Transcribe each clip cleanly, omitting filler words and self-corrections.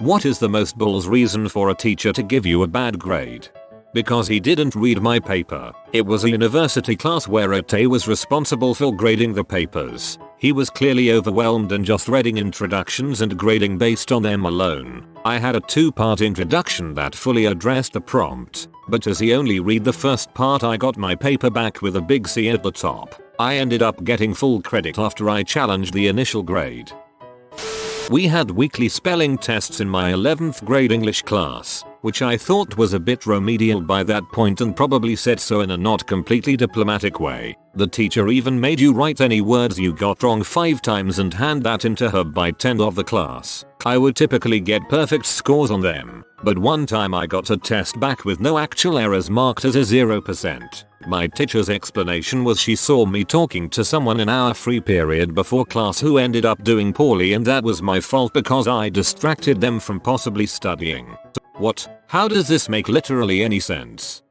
What is the most balls reason for a teacher to give you a bad grade? Because he didn't read my paper. It was a university class where Ate was responsible for grading the papers. He was clearly overwhelmed and just reading introductions and grading based on them alone. I had a 2-part introduction that fully addressed the prompt, but as he only read the first part I got my paper back with a big C at the top. I ended up getting full credit after I challenged the initial grade. We had weekly spelling tests in my 11th grade English class, which I thought was a bit remedial by that point and probably said so in a not completely diplomatic way. The teacher even made you write any words you got wrong 5 times and hand that into her by 10 of the class. I would typically get perfect scores on them, but one time I got a test back with no actual errors marked as a 0%. My teacher's explanation was she saw me talking to someone in our free period before class who ended up doing poorly and that was my fault because I distracted them from possibly studying. What? How does this make literally any sense?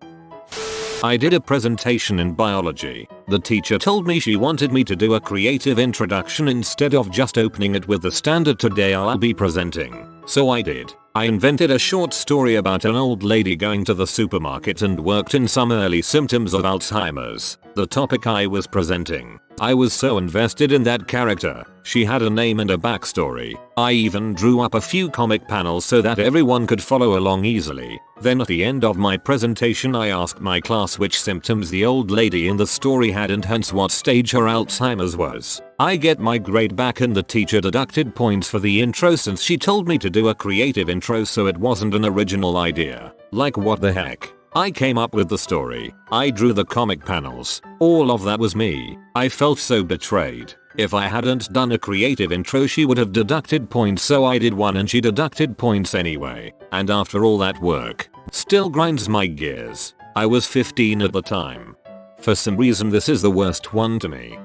I did a presentation in biology. The teacher told me she wanted me to do a creative introduction instead of just opening it with the standard "today I'll be presenting." So I did. I invented a short story about an old lady going to the supermarket and worked in some early symptoms of Alzheimer's, the topic I was presenting. I was so invested in that character. She had a name and a backstory. I even drew up a few comic panels so that everyone could follow along easily. Then at the end of my presentation I asked my class which symptoms the old lady in the story had and hence what stage her Alzheimer's was. I get my grade back and the teacher deducted points for the intro since she told me to do a creative intro so it wasn't an original idea. Like what the heck? I came up with the story. I drew the comic panels. All of that was me. I felt so betrayed. If I hadn't done a creative intro she would have deducted points so I did one and she deducted points anyway. And after all that work, still grinds my gears. I was 15 at the time. For some reason this is the worst one to me.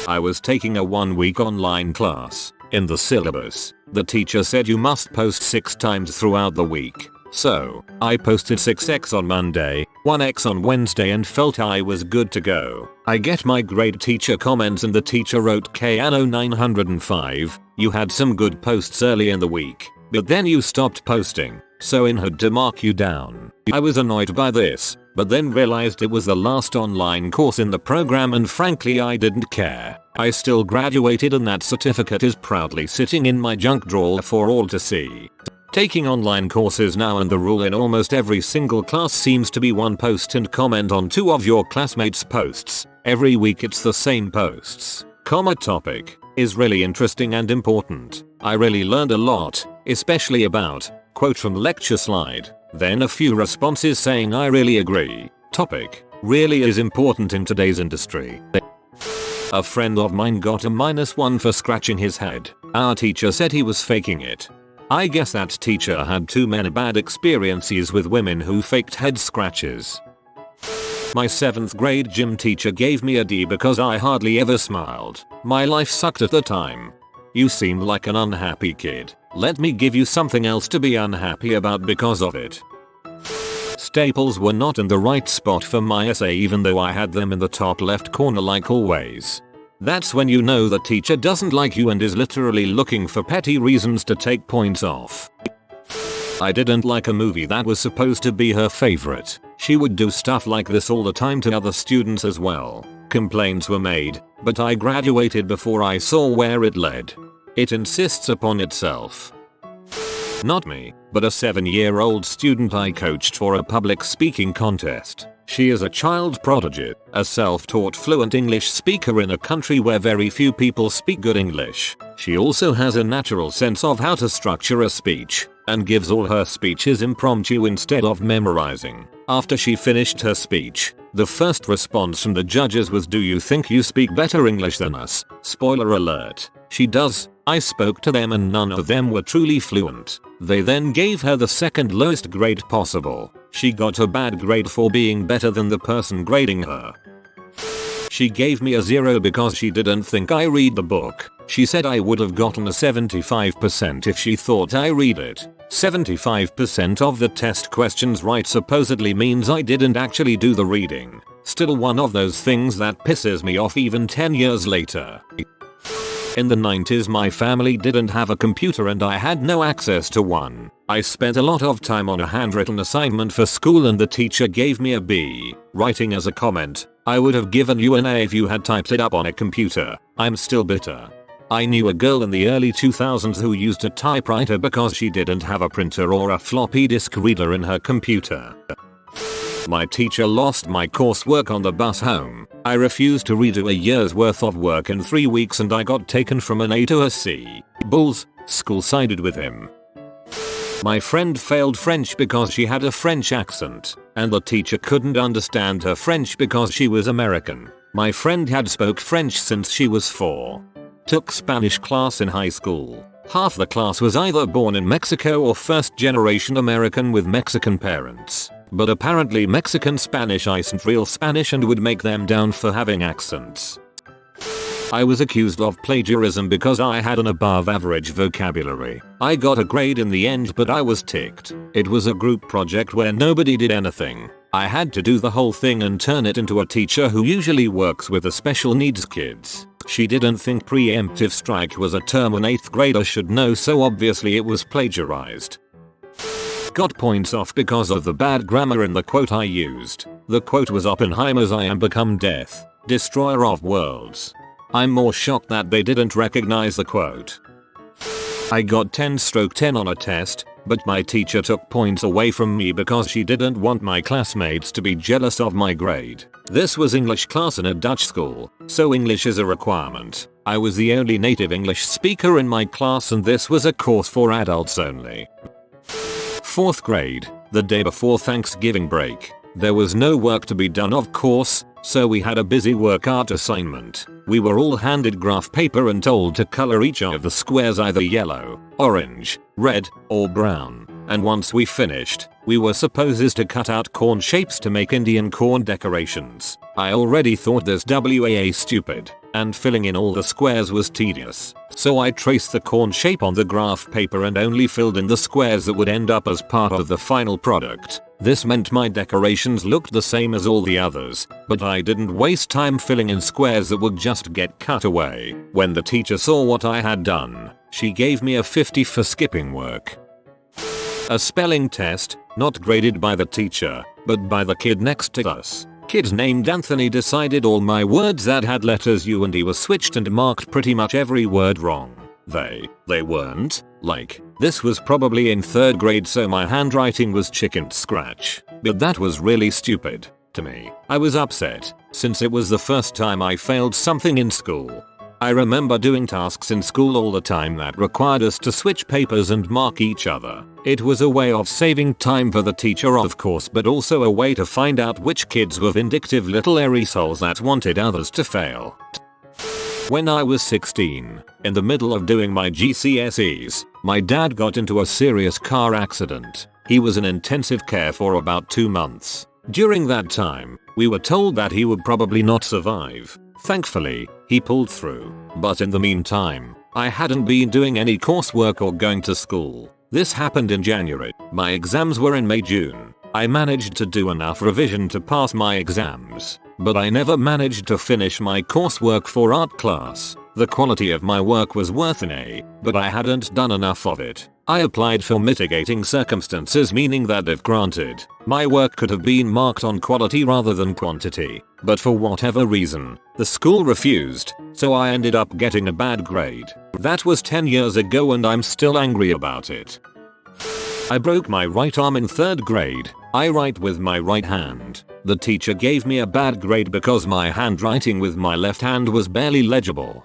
I was taking a 1-week online class. In the syllabus, the teacher said you must post 6 times throughout the week. So, I posted 6x on Monday, 1x on Wednesday and felt I was good to go. I get my grade teacher comments and the teacher wrote K-Anno 905, you had some good posts early in the week, but then you stopped posting, so in had to mark you down. I was annoyed by this, but then realized it was the last online course in the program and frankly I didn't care. I still graduated and that certificate is proudly sitting in my junk drawer for all to see. Taking online courses now and the rule in almost every single class seems to be one post and comment on 2 of your classmates' posts. Every week it's the same posts. Topic is really interesting and important. I really learned a lot, especially about, quote from lecture slide, then a few responses saying I really agree. Topic really is important in today's industry. A friend of mine got a -1 for scratching his head. Our teacher said he was faking it. I guess that teacher had too many bad experiences with women who faked head scratches. My 7th grade gym teacher gave me a D because I hardly ever smiled. My life sucked at the time. You seem like an unhappy kid. Let me give you something else to be unhappy about because of it. Staples were not in the right spot for my essay even though I had them in the top left corner like always. That's when you know the teacher doesn't like you and is literally looking for petty reasons to take points off. I didn't like a movie that was supposed to be her favorite. She would do stuff like this all the time to other students as well. Complaints were made, but I graduated before I saw where it led. It insists upon itself. Not me, but a 7-year-old student I coached for a public speaking contest. She is a child prodigy, a self-taught fluent English speaker in a country where very few people speak good English. She also has a natural sense of how to structure a speech, and gives all her speeches impromptu instead of memorizing. After she finished her speech, the first response from the judges was, "Do you think you speak better English than us?" Spoiler alert, she does. I spoke to them and none of them were truly fluent. They then gave her the second lowest grade possible. She got a bad grade for being better than the person grading her. She gave me a 0 because she didn't think I read the book. She said I would have gotten a 75% if she thought I read it. 75% of the test questions right supposedly means I didn't actually do the reading. Still one of those things that pisses me off even 10 years later. In the 90s my family didn't have a computer and I had no access to one. I spent a lot of time on a handwritten assignment for school and the teacher gave me a B, writing as a comment, "I would have given you an A if you had typed it up on a computer." I'm still bitter. I knew a girl in the early 2000s who used a typewriter because she didn't have a printer or a floppy disk reader in her computer. My teacher lost my coursework on the bus home. I refused to redo a year's worth of work in 3 weeks and I got taken from an A to a C. Bulls, school sided with him. My friend failed French because she had a French accent, and the teacher couldn't understand her French because she was American. My friend had spoke French since she was 4. Took Spanish class in high school. Half the class was either born in Mexico or first generation American with Mexican parents. But apparently Mexican Spanish isn't real Spanish and would make them down for having accents. I was accused of plagiarism because I had an above average vocabulary. I got a grade in the end but I was ticked. It was a group project where nobody did anything. I had to do the whole thing and turn it into a teacher who usually works with the special needs kids. She didn't think preemptive strike was a term an 8th grader should know, so obviously it was plagiarized. Got points off because of the bad grammar in the quote I used. The quote was Oppenheimer's "I am become death, destroyer of worlds." I'm more shocked that they didn't recognize the quote. I got 10/10 on a test, but my teacher took points away from me because she didn't want my classmates to be jealous of my grade. This was English class in a Dutch school, so English is a requirement. I was the only native English speaker in my class and this was a course for adults only. 4th grade, the day before Thanksgiving break. There was no work to be done, of course, so we had a busy work art assignment. We were all handed graph paper and told to color each of the squares either yellow, orange, red, or brown. And once we finished, we were supposed to cut out corn shapes to make Indian corn decorations. I already thought this WAA stupid, and filling in all the squares was tedious. So I traced the corn shape on the graph paper and only filled in the squares that would end up as part of the final product. This meant my decorations looked the same as all the others, but I didn't waste time filling in squares that would just get cut away. When the teacher saw what I had done, she gave me a 50 for skipping work. A spelling test, not graded by the teacher, but by the kid next to us. Kid named Anthony decided all my words that had letters U and E were switched and marked pretty much every word wrong. They weren't. Like, this was probably in 3rd grade so my handwriting was chicken scratch. But that was really stupid to me. I was upset, since it was the first time I failed something in school. I remember doing tasks in school all the time that required us to switch papers and mark each other. It was a way of saving time for the teacher, of course, but also a way to find out which kids were vindictive little assholes that wanted others to fail. When I was 16, in the middle of doing my GCSEs, my dad got into a serious car accident. He was in intensive care for about 2 months. During that time, we were told that he would probably not survive. Thankfully, he pulled through. But in the meantime, I hadn't been doing any coursework or going to school. This happened in January. My exams were in May-June. I managed to do enough revision to pass my exams, but I never managed to finish my coursework for art class. The quality of my work was worth an A, but I hadn't done enough of it. I applied for mitigating circumstances, meaning that if granted, my work could have been marked on quality rather than quantity, but for whatever reason, the school refused, so I ended up getting a bad grade. That was 10 years ago and I'm still angry about it. I broke my right arm in 3rd grade. I write with my right hand. The teacher gave me a bad grade because my handwriting with my left hand was barely legible.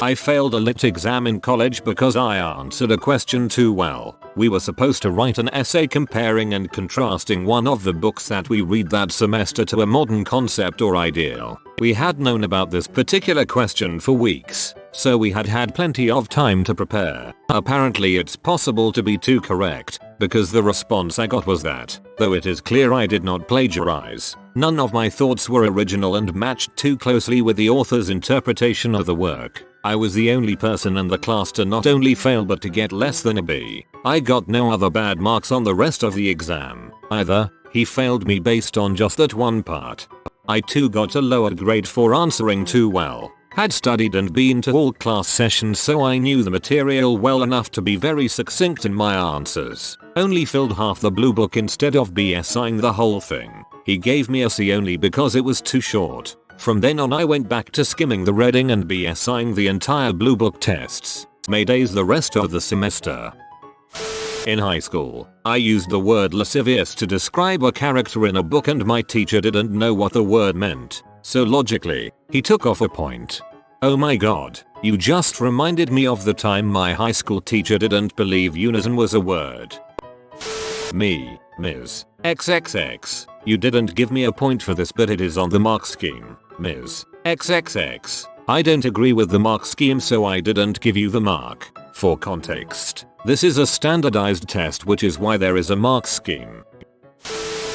I failed a lit exam in college because I answered a question too well. We were supposed to write an essay comparing and contrasting one of the books that we read that semester to a modern concept or ideal. We had known about this particular question for weeks, so we had had plenty of time to prepare. Apparently it's possible to be too correct, because the response I got was that, though it is clear I did not plagiarize, none of my thoughts were original and matched too closely with the author's interpretation of the work. I was the only person in the class to not only fail but to get less than a B. I got no other bad marks on the rest of the exam either. He failed me based on just that one part. I too got a lower grade for answering too well. Had studied and been to all class sessions, so I knew the material well enough to be very succinct in my answers. Only filled half the blue book instead of BSing the whole thing. He gave me a C only because it was too short. From then on I went back to skimming the reading and BSing the entire blue book tests. Made A's the rest of the semester. In high school, I used the word lascivious to describe a character in a book and my teacher didn't know what the word meant. So logically, he took off a point. Oh my god, you just reminded me of the time my high school teacher didn't believe unison was a word. Me, Ms. XXX, you didn't give me a point for this but it is on the mark scheme, Ms. XXX. I don't agree with the mark scheme so I didn't give you the mark. For context, this is a standardized test which is why there is a mark scheme.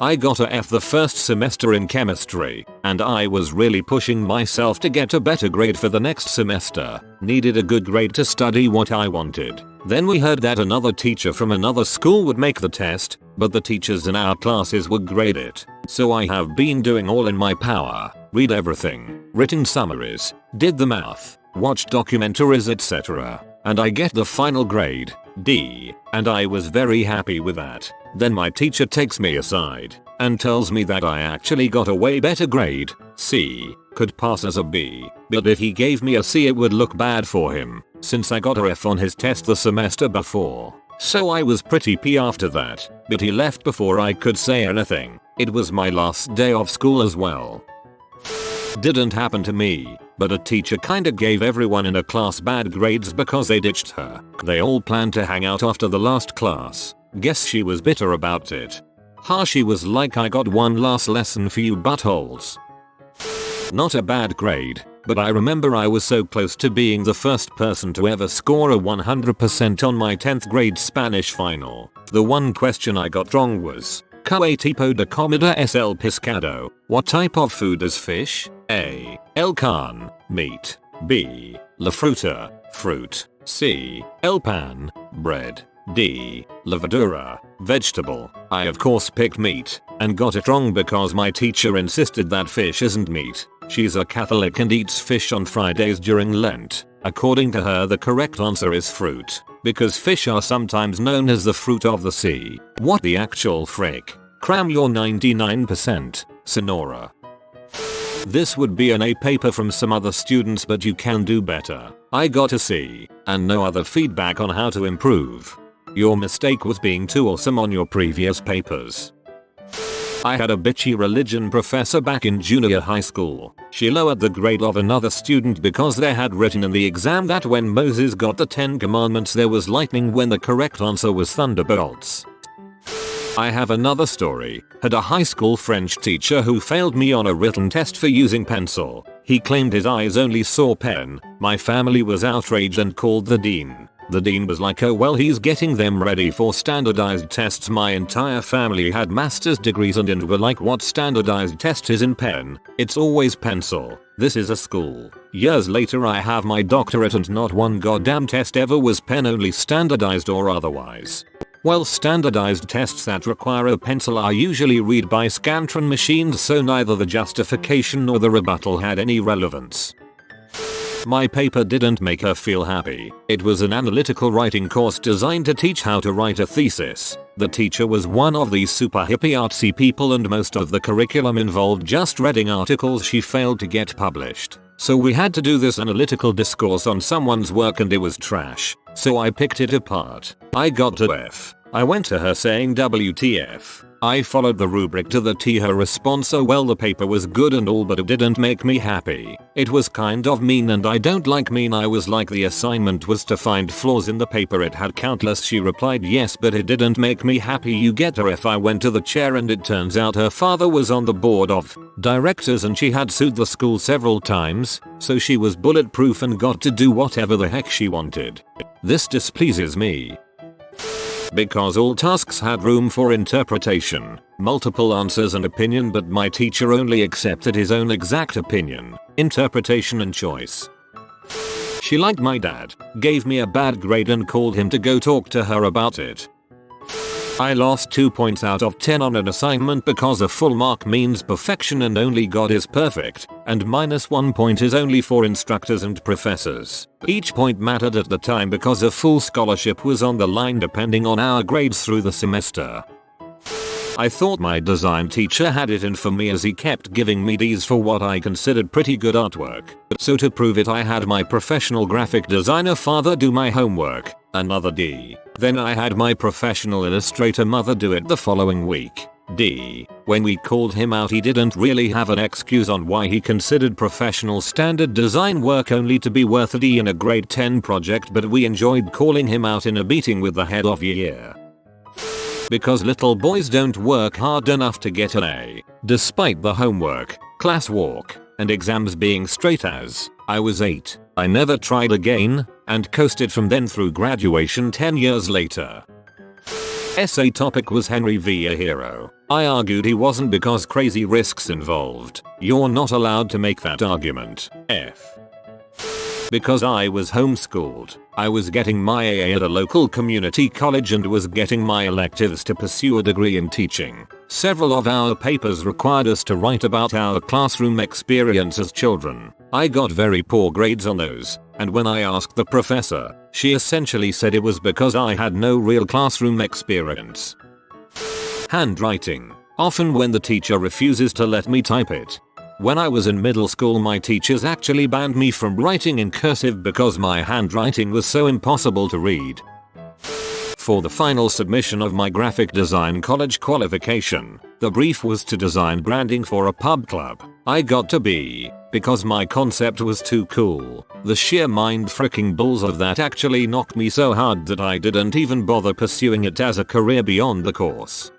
I got a F the first semester in chemistry, and I was really pushing myself to get a better grade for the next semester. Needed a good grade to study what I wanted. Then we heard that another teacher from another school would make the test, but the teachers in our classes would grade it. So I have been doing all in my power. Read everything, written summaries, did the math, watched documentaries etc. And I get the final grade, D, and I was very happy with that. Then my teacher takes me aside and tells me that I actually got a way better grade, C, could pass as a B, but if he gave me a C it would look bad for him, since I got a F on his test the semester before. So I was pretty P after that, but he left before I could say anything. It was my last day of school as well. Didn't happen to me, but a teacher kinda gave everyone in a class bad grades because they ditched her. They all planned to hang out after the last class. Guess she was bitter about it. She was like, I got one last lesson for you buttholes. Not a bad grade, but I remember I was so close to being the first person to ever score a 100% on my 10th grade Spanish final. The one question I got wrong was, ¿Qué tipo de comida es el pescado? What type of food is fish? A. El carne, meat. B. La fruta, fruit. C. El pan, bread. D. La verdura, vegetable. I of course picked meat, and got it wrong because my teacher insisted that fish isn't meat. She's a Catholic and eats fish on Fridays during Lent. According to her the correct answer is fruit, because fish are sometimes known as the fruit of the sea. What the actual frick? Cram your 99%, Sonora. This would be an A paper from some other students but you can do better. I got a C, and no other feedback on how to improve. Your mistake was being too awesome on your previous papers. I had a bitchy religion professor back in junior high school. She lowered the grade of another student because they had written in the exam that when Moses got the 10 commandments there was lightning when the correct answer was thunderbolts. I have another story. Had a high school French teacher who failed me on a written test for using pencil. He claimed his eyes only saw pen. My family was outraged and called the dean. The dean was like, oh well, he's getting them ready for standardized tests. My entire family had master's degrees and were like, what standardized test is in pen? It's always pencil. This is a school. Years later I have my doctorate and not one goddamn test ever was pen, only standardized or otherwise. Well, standardized tests that require a pencil are usually read by Scantron machines, so neither the justification nor the rebuttal had any relevance. My paper didn't make her feel happy. It was an analytical writing course designed to teach how to write a thesis. The teacher was one of these super hippie artsy people and most of the curriculum involved just reading articles she failed to get published. So we had to do this analytical discourse on someone's work and it was trash. So I picked it apart. I got an F. I went to her saying WTF. I followed the rubric to the T. Her response, oh well, the paper was good and all but it didn't make me happy. It was kind of mean and I don't like mean. I was like, the assignment was to find flaws in the paper, it had countless. She replied yes but it didn't make me happy. You get her. If I went to the chair and it turns out her father was on the board of directors and she had sued the school several times, so she was bulletproof and got to do whatever the heck she wanted. This displeases me. Because all tasks had room for interpretation, multiple answers and opinion, but my teacher only accepted his own exact opinion, interpretation and choice. She liked my dad, gave me a bad grade and called him to go talk to her about it. I lost 2 points out of 10 on an assignment because a full mark means perfection and only God is perfect, and -1 point is only for instructors and professors. Each point mattered at the time because a full scholarship was on the line depending on our grades through the semester. I thought my design teacher had it in for me as he kept giving me D's for what I considered pretty good artwork. So to prove it I had my professional graphic designer father do my homework, another D. Then I had my professional illustrator mother do it the following week, D. When we called him out he didn't really have an excuse on why he considered professional standard design work only to be worth a D in a grade 10 project, but we enjoyed calling him out in a meeting with the head of year. Because little boys don't work hard enough to get an A, despite the homework, class walk, and exams being straight A's. I was 8, I never tried again, and coasted from then through graduation 10 years later. Essay topic was Henry V a hero? I argued he wasn't because crazy risks involved. You're not allowed to make that argument. F. Because I was homeschooled. I was getting my AA at a local community college and was getting my electives to pursue a degree in teaching. Several of our papers required us to write about our classroom experience as children. I got very poor grades on those, and when I asked the professor, she essentially said it was because I had no real classroom experience. Handwriting. Often when the teacher refuses to let me type it. When I was in middle school my teachers actually banned me from writing in cursive because my handwriting was so impossible to read. For the final submission of my graphic design college qualification, the brief was to design branding for a pub club. I got to B, because my concept was too cool. The sheer mind-fricking balls of that actually knocked me so hard that I didn't even bother pursuing it as a career beyond the course.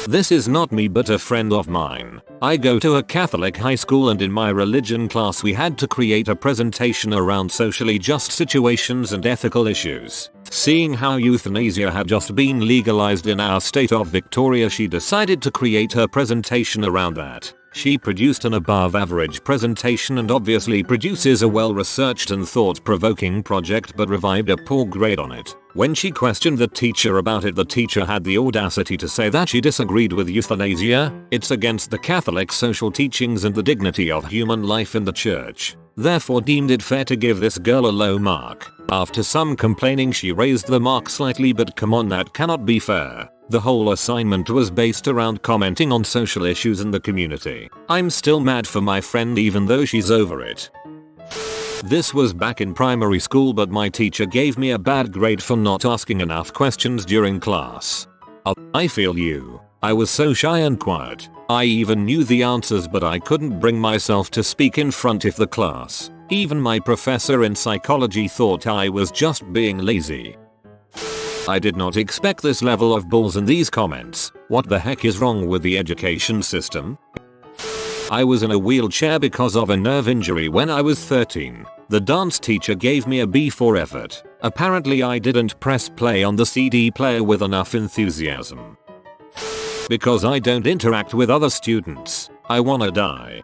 This is not me but a friend of mine. I go to a Catholic high school and in my religion class we had to create a presentation around socially just situations and ethical issues. Seeing how euthanasia had just been legalized in our state of Victoria, she decided to create her presentation around that. She produced an above average presentation and obviously produces a well researched and thought provoking project, but revived a poor grade on it. When she questioned the teacher about it, the teacher had the audacity to say that she disagreed with euthanasia. It's against the Catholic social teachings and the dignity of human life in the church. Therefore deemed it fair to give this girl a low mark. After some complaining she raised the mark slightly, but come on, that cannot be fair. The whole assignment was based around commenting on social issues in the community. I'm still mad for my friend even though she's over it. This was back in primary school, but my teacher gave me a bad grade for not asking enough questions during class. I feel you. I was so shy and quiet. I even knew the answers but I couldn't bring myself to speak in front of the class. Even my professor in psychology thought I was just being lazy. I did not expect this level of balls in these comments. What the heck is wrong with the education system? I was in a wheelchair because of a nerve injury when I was 13. The dance teacher gave me a B for effort. Apparently I didn't press play on the CD player with enough enthusiasm. Because I don't interact with other students. I wanna die.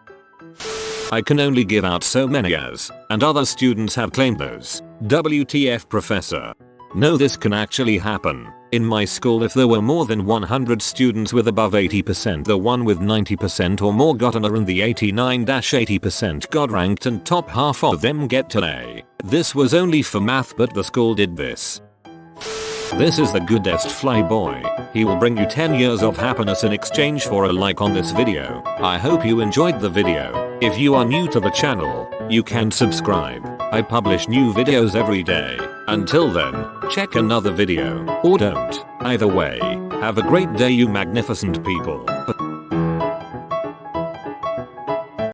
I can only give out so many A's, and other students have claimed those. WTF, professor? No, this can actually happen. In my school, if there were more than 100 students with above 80%, the one with 90% or more got an A and the 89-80% got ranked and top half of them get an A. This was only for math, but the school did this. This is the goodest flyboy. He will bring you 10 years of happiness in exchange for a like on this video. I hope you enjoyed the video. If you are new to the channel, you can subscribe. I publish new videos every day. Until then, check another video, or don't. Either way, have a great day you magnificent people.